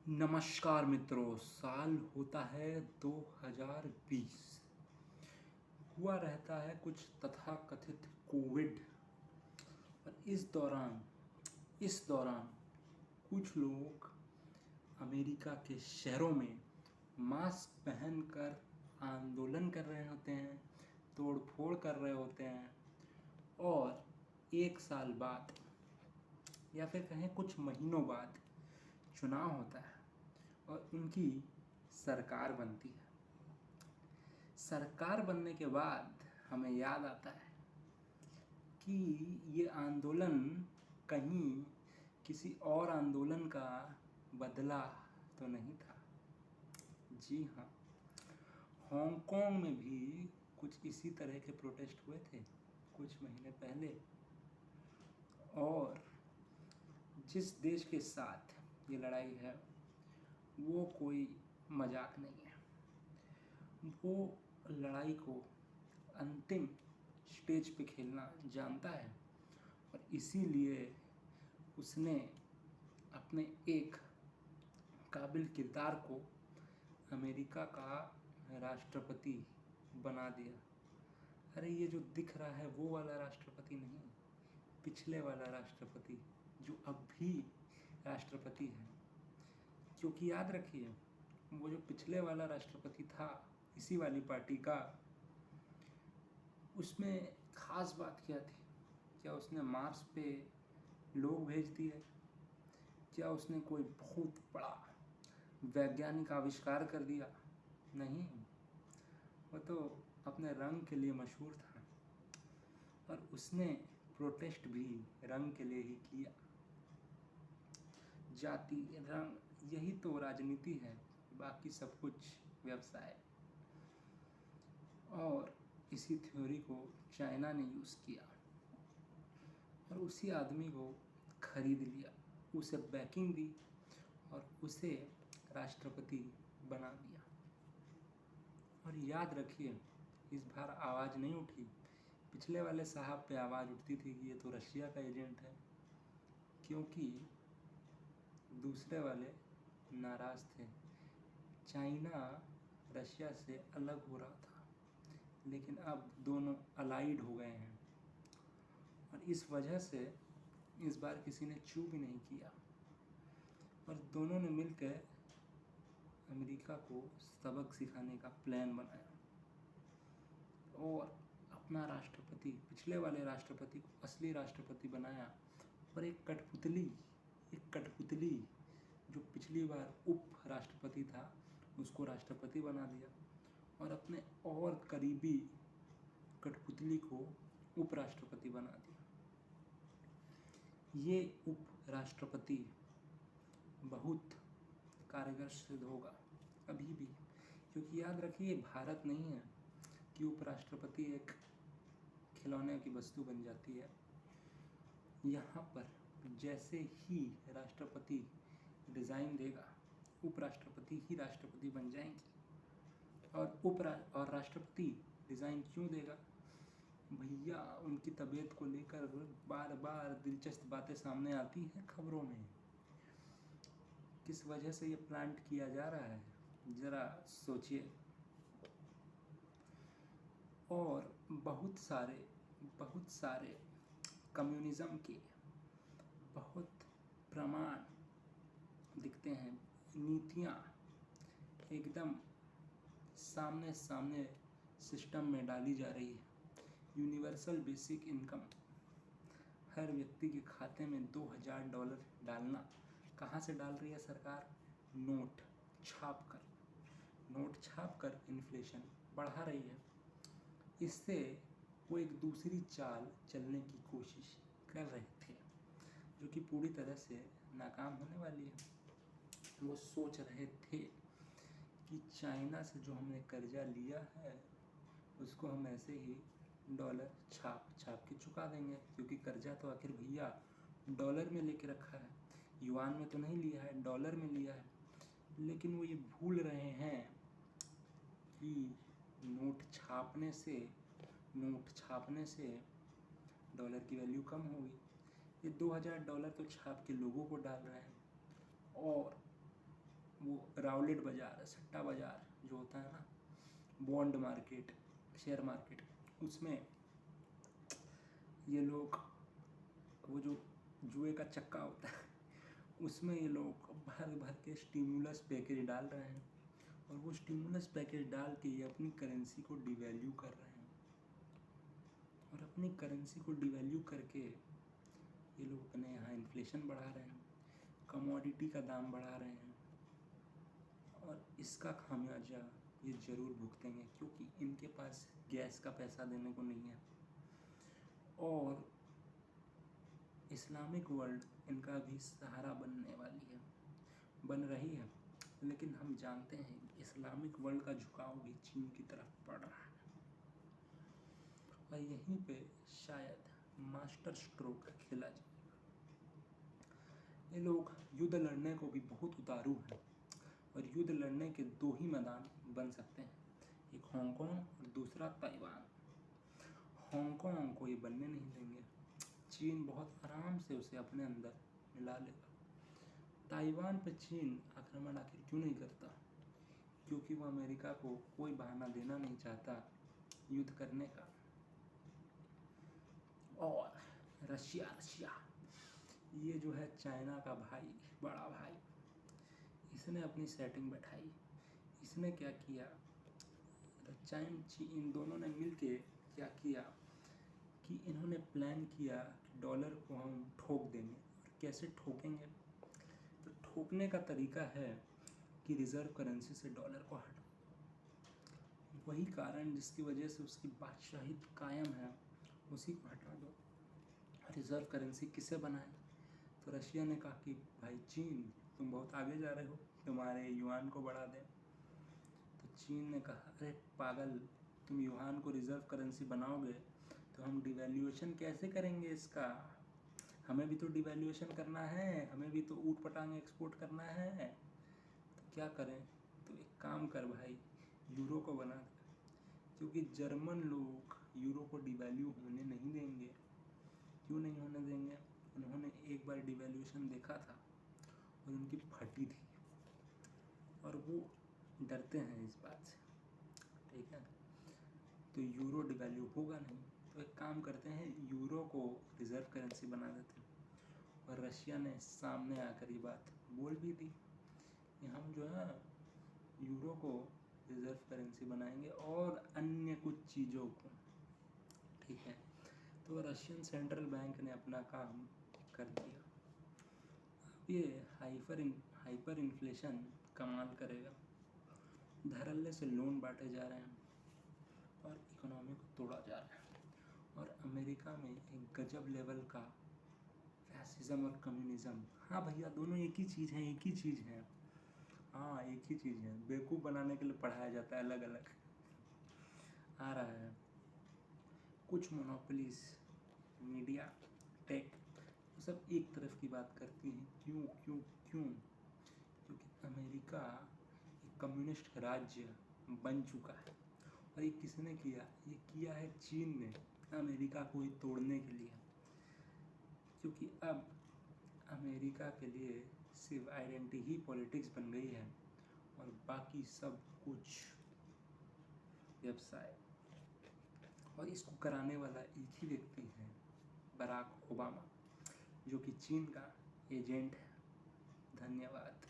नमस्कार मित्रों, साल होता है 2020। हुआ रहता है कुछ तथाकथित कोविड। और इस दौरान कुछ लोग अमेरिका के शहरों में मास्क पहनकर आंदोलन कर रहे होते हैं, तोड़ फोड़ कर रहे होते हैं। और एक साल बाद या फिर कहें कुछ महीनों बाद चुनाव होता है और उनकी सरकार बनती है। सरकार बनने के बाद हमें याद आता है कि ये आंदोलन कहीं किसी और आंदोलन का बदला तो नहीं था। जी हाँ, हांगकांग में भी कुछ इसी तरह के प्रोटेस्ट हुए थे कुछ महीने पहले। और जिस देश के साथ ये लड़ाई है वो कोई मजाक नहीं है। वो लड़ाई को अंतिम स्टेज पे खेलना जानता है और इसीलिए उसने अपने एक काबिल किरदार को अमेरिका का राष्ट्रपति बना दिया। अरे ये जो दिख रहा है वो वाला राष्ट्रपति नहीं, पिछले वाला राष्ट्रपति जो अब भी राष्ट्रपति है। क्योंकि याद रखिए, वो जो पिछले वाला राष्ट्रपति था इसी वाली पार्टी का, उसमें खास बात क्या थी? क्या उसने मार्स पे लोग भेज दिए? क्या उसने कोई बहुत बड़ा वैज्ञानिक आविष्कार कर दिया? नहीं, वो तो अपने रंग के लिए मशहूर था और उसने प्रोटेस्ट भी रंग के लिए ही किया। जाति, रंग, यही तो राजनीति है, बाकी सब कुछ व्यवसाय। और इसी थ्योरी को चाइना ने यूज़ किया और उसी आदमी को खरीद लिया, उसे बैकिंग दी और उसे राष्ट्रपति बना दिया। और याद रखिए, इस बार आवाज़ नहीं उठी। पिछले वाले साहब पे आवाज़ उठती थी कि ये तो रशिया का एजेंट है, क्योंकि दूसरे वाले नाराज़ थे। चाइना रशिया से अलग हो रहा था, लेकिन अब दोनों अलाइड हो गए हैं और इस वजह से इस बार किसी ने चू भी नहीं किया और दोनों ने मिलकर अमेरिका को सबक सिखाने का प्लान बनाया और अपना राष्ट्रपति, पिछले वाले राष्ट्रपति को असली राष्ट्रपति बनाया और एक कठपुतली जो पिछली बार उप राष्ट्रपति था उसको राष्ट्रपति बना दिया और अपने और करीबी कठपुतली को उपराष्ट्रपति बना दिया। ये उप राष्ट्रपति बहुत कारगर सिद्ध होगा अभी भी, क्योंकि याद रखिए भारत नहीं है कि उपराष्ट्रपति एक खिलौने की वस्तु बन जाती है। यहाँ पर जैसे ही राष्ट्रपति डिज़ाइन देगा, उपराष्ट्रपति ही राष्ट्रपति बन जाएंगे। और राष्ट्रपति डिज़ाइन क्यों देगा? भैया, उनकी तबीयत को लेकर बार बार दिलचस्प बातें सामने आती हैं खबरों में। किस वजह से ये प्लांट किया जा रहा है, ज़रा सोचिए। और बहुत सारे कम्युनिज़्म के बहुत प्रमाण दिखते हैं, नीतियाँ एकदम सामने सिस्टम में डाली जा रही है। यूनिवर्सल बेसिक इनकम, हर व्यक्ति के खाते में $2000 डालना। कहाँ से डाल रही है सरकार? नोट छाप कर इन्फ्लेशन बढ़ा रही है। इससे वो एक दूसरी चाल चलने की कोशिश कर रहे थे जो कि पूरी तरह से नाकाम होने वाली है। वो सोच रहे थे कि चाइना से जो हमने कर्जा लिया है उसको हम ऐसे ही डॉलर छाप के चुका देंगे, क्योंकि कर्जा तो आखिर भैया डॉलर में लेके रखा है, युआन में तो नहीं लिया है, डॉलर में लिया है। लेकिन वो ये भूल रहे हैं कि नोट छापने से डॉलर की वैल्यू कम होगी। ये $2000 तो छाप के लोगों को डाल रहे हैं और राउलेट बाज़ार, सट्टा बाज़ार जो होता है ना, बॉन्ड मार्केट, शेयर मार्केट, उसमें ये लोग वो जो जुए का चक्का होता है उसमें ये लोग भर भर के स्टिमुलस पैकेज डाल रहे हैं, और वो स्टिमुलस पैकेज डाल के ये अपनी करेंसी को डिवैल्यू कर रहे हैं, और अपनी करेंसी को डिवैल्यू करके ये लोग अपने यहाँ इन्फ्लेशन बढ़ा रहे हैं, कमोडिटी का दाम बढ़ा रहे हैं, और इसका खामियाजा ये ज़रूर भुगतेंगे, क्योंकि इनके पास गैस का पैसा देने को नहीं है, और इस्लामिक वर्ल्ड इनका भी सहारा बनने वाली है, बन रही है। लेकिन हम जानते हैं इस्लामिक वर्ल्ड का झुकाव भी चीन की तरफ पड़ रहा है, और यहीं पे शायद मास्टर स्ट्रोक खेला जाए। ये लोग युद्ध लड़ने को भी बहुत उतारू हैं, और युद्ध लड़ने के दो ही मैदान बन सकते हैं, एक हांगकांग और दूसरा ताइवान। हांगकांग को ये बनने नहीं देंगे, चीन बहुत आराम से उसे अपने अंदर मिला लेगा। ताइवान पे चीन आक्रमण आखिर क्यों नहीं करता? क्योंकि वो अमेरिका को कोई बहाना देना नहीं चाहता युद्ध करने का। और रशिया ये जो है चाइना का भाई, बड़ा भाई, इसने अपनी सेटिंग बैठाई। इसने क्या किया, इन दोनों ने मिलके क्या किया कि इन्होंने प्लान किया कि डॉलर को हम ठोक देंगे। और कैसे ठोकेंगे? तो ठोकने का तरीका है कि रिज़र्व करेंसी से डॉलर को हटा, वही कारण जिसकी वजह से उसकी बादशाहित कायम है, उसी को हटा दो। रिज़र्व करेंसी किसे बनाए? तो रशिया ने कहा कि भाई चीन, तुम बहुत आगे जा रहे हो, तुम्हारे युआन को बढ़ा दें। तो चीन ने कहा, अरे पागल, तुम युआन को रिज़र्व करेंसी बनाओगे तो हम डिवैल्यूएशन कैसे करेंगे इसका? हमें भी तो डिवैल्यूएशन करना है, हमें भी तो ऊट पटांग एक्सपोर्ट करना है। तो क्या करें? तो एक काम कर भाई, यूरो को बना दे, क्योंकि जर्मन लोग यूरो को डिवैल्यू होने नहीं देंगे। क्यों नहीं होने देंगे? उन्होंने एक बार डिवैल्यूएशन देखा था और उनकी फटी थी, और वो डरते हैं इस बात से, ठीक है? तो यूरो डिवैल्यू होगा नहीं, तो एक काम करते हैं, यूरो को रिज़र्व करेंसी बना देते हैं। और रशिया ने सामने आकर ये बात बोल भी दी कि हम जो है यूरो को रिज़र्व करेंसी बनाएंगे और अन्य कुछ चीज़ों को, ठीक है? तो रशियन सेंट्रल बैंक ने अपना काम कर दिया। अब ये हाइपर इन्फ्लेशन कमाल करेगा, धड़ल्ले से लोन बांटे जा रहे हैं और इकोनॉमी को तोड़ा जा रहा है। और अमेरिका में एक गजब लेवल का फैसिज्म और कम्युनिज्म, हाँ भैया, दोनों एक ही चीज़ है, एक ही चीज़ है, हाँ एक ही चीज़ है, बेवकूफ़ बनाने के लिए पढ़ाया जाता है, अलग अलग आ रहा है। कुछ मोनोपोलीज, मीडिया, टेक, वो सब एक तरफ की बात करती हैं। क्यों? क्योंकि अमेरिका एक कम्युनिस्ट राज्य बन चुका है, और ये किसने किया? ये किया है चीन ने, अमेरिका को ही तोड़ने के लिए। क्योंकि अब अमेरिका के लिए सिर्फ आइडेंटिटी ही पॉलिटिक्स बन गई है, और बाकी सब कुछ व्यवसाय। और इसको कराने वाला एक ही व्यक्ति है, बराक ओबामा, जो कि चीन का एजेंट है। धन्यवाद।